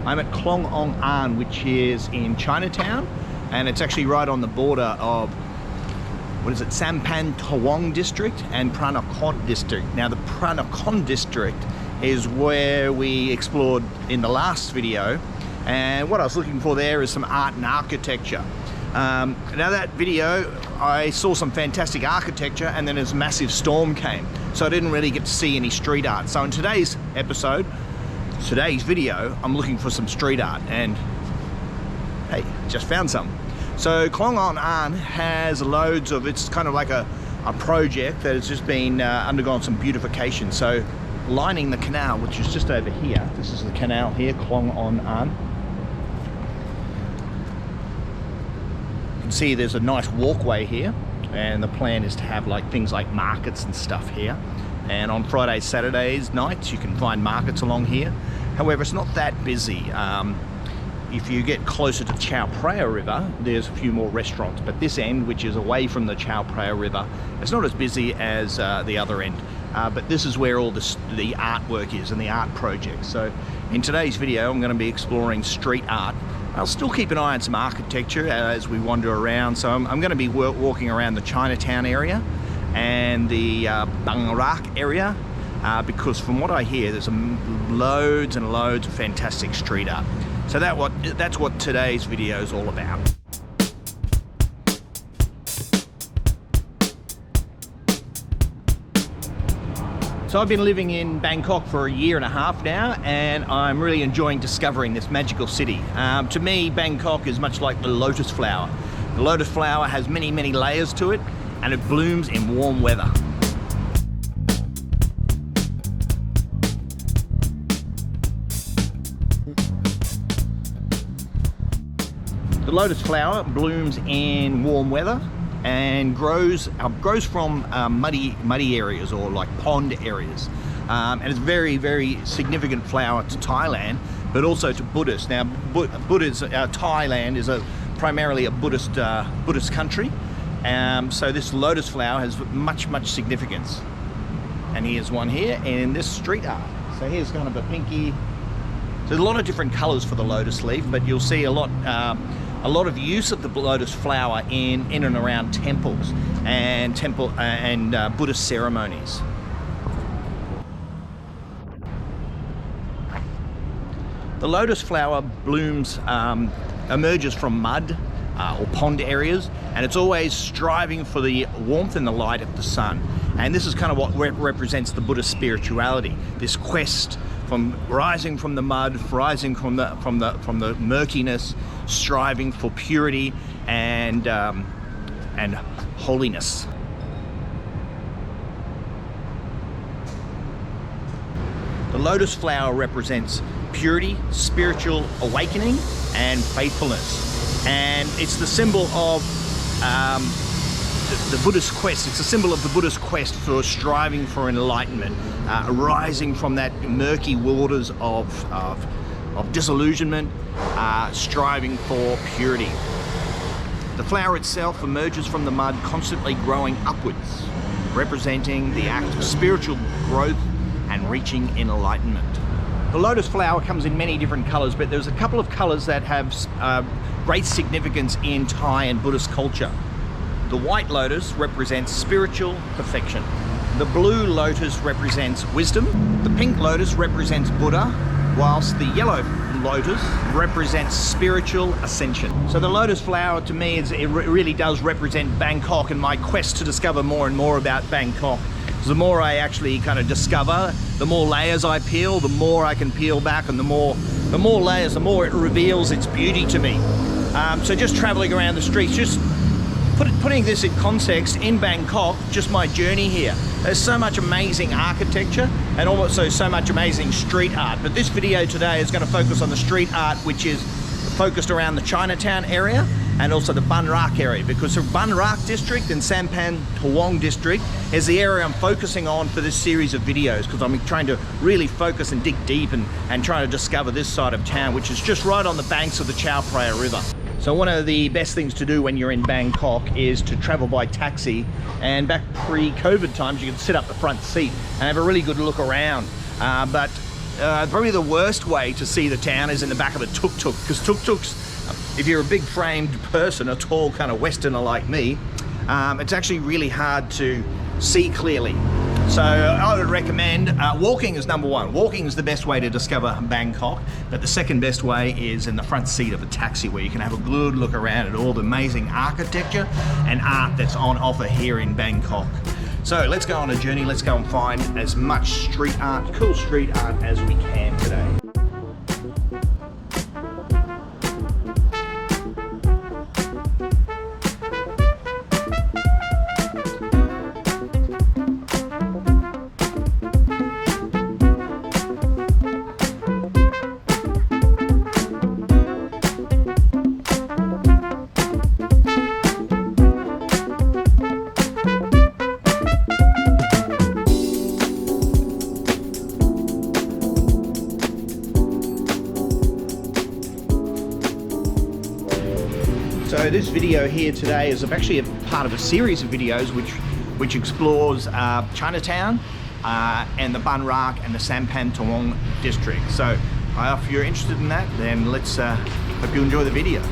I'm at Khlong Ong Ang, which is in Chinatown, and it's actually right on the border of, what is it, Sampangtawong District and Phra Nakhon District. Now the Phra Nakhon District is where we explored in the last video, and what I was looking for there is some art and architecture. Now that video, I saw some fantastic architecture, and then a massive storm came, so I didn't really get to see any street art. So in today's video, I'm looking for some street art, and hey, just found some. So Khlong Ong Ang has loads of, it's kind of like a project that has just been undergone some beautification. So lining the canal, which is just over here, this is the canal here, Khlong Ong Ang. You can see there's a nice walkway here, and the plan is to have like things like markets and stuff here. And on Fridays, Saturdays nights, you can find markets along here. However, it's not that busy. If you get closer to Chao Phraya River, there's a few more restaurants, but this end, which is away from the Chao Phraya River, it's not as busy as the other end. But this is where all the artwork is and the art projects. So in today's video, I'm going to be exploring street art. I'll still keep an eye on some architecture as we wander around. So I'm going to be walking around the Chinatown area and the Bangkok area, because from what I hear, there's loads and loads of fantastic street art. So that's what today's video is all about. So I've been living in Bangkok for a year and a half now, and I'm really enjoying discovering this magical city. To me, Bangkok is much like the lotus flower. The lotus flower has many, many layers to it, and it blooms in warm weather. The lotus flower blooms in warm weather and grows from muddy areas, or like pond areas, and it's very, very significant flower to Thailand, but also to Buddhists. Now, Thailand is primarily a Buddhist country, so this lotus flower has much significance. And here's one here in this street art. So here's kind of a pinky. So there's a lot of different colours for the lotus leaf, but you'll see a lot of use of the lotus flower in and around temples and Buddhist ceremonies. The lotus flower blooms, emerges from mud or pond areas, and it's always striving for the warmth and the light of the sun. And this is kind of what represents the Buddhist spirituality, this quest from rising from the mud, rising from the murkiness, striving for purity and holiness. The lotus flower represents purity, spiritual awakening, and faithfulness, and it's the symbol of the Buddhist quest. It's a symbol of the Buddhist quest for striving for enlightenment, arising from that murky waters of disillusionment, striving for purity. The flower itself emerges from the mud, constantly growing upwards, representing the act of spiritual growth and reaching enlightenment. The lotus flower comes in many different colours, but there's a couple of colours that have great significance in Thai and Buddhist culture. The white lotus represents spiritual perfection. The blue lotus represents wisdom. The pink lotus represents Buddha, whilst the yellow lotus represents spiritual ascension. So the lotus flower to me it really does represent Bangkok and my quest to discover more and more about Bangkok. The more I actually kind of discover, the more layers I peel, the more I can peel back, and the more layers, the more it reveals its beauty to me. So just traveling around the streets, just putting this in context, in Bangkok, just my journey here. There's so much amazing architecture and also so much amazing street art. But this video today is going to focus on the street art, which is focused around the Chinatown area and also the Bun Rak area, because the Bun Rak district and Sampangtawong district is the area I'm focusing on for this series of videos, because I'm trying to really focus and dig deep and trying to discover this side of town, which is just right on the banks of the Chao Phraya River. So one of the best things to do when you're in Bangkok is to travel by taxi, and back pre-COVID times you could sit up the front seat and have a really good look around. But Probably the worst way to see the town is in the back of a tuk-tuk, because tuk-tuks, if you're a big framed person, a tall kind of Westerner like me, it's actually really hard to see clearly. So I would recommend walking is number one. Walking is the best way to discover Bangkok, but the second best way is in the front seat of a taxi, where you can have a good look around at all the amazing architecture and art that's on offer here in Bangkok. So let's go on a journey. Let's go and find as much street art, cool street art as we can today. So this video here today is actually a part of a series of videos which explores Chinatown and the Bun Rak and the Sampangtawong district. So if you're interested in that, then let's hope you enjoy the video.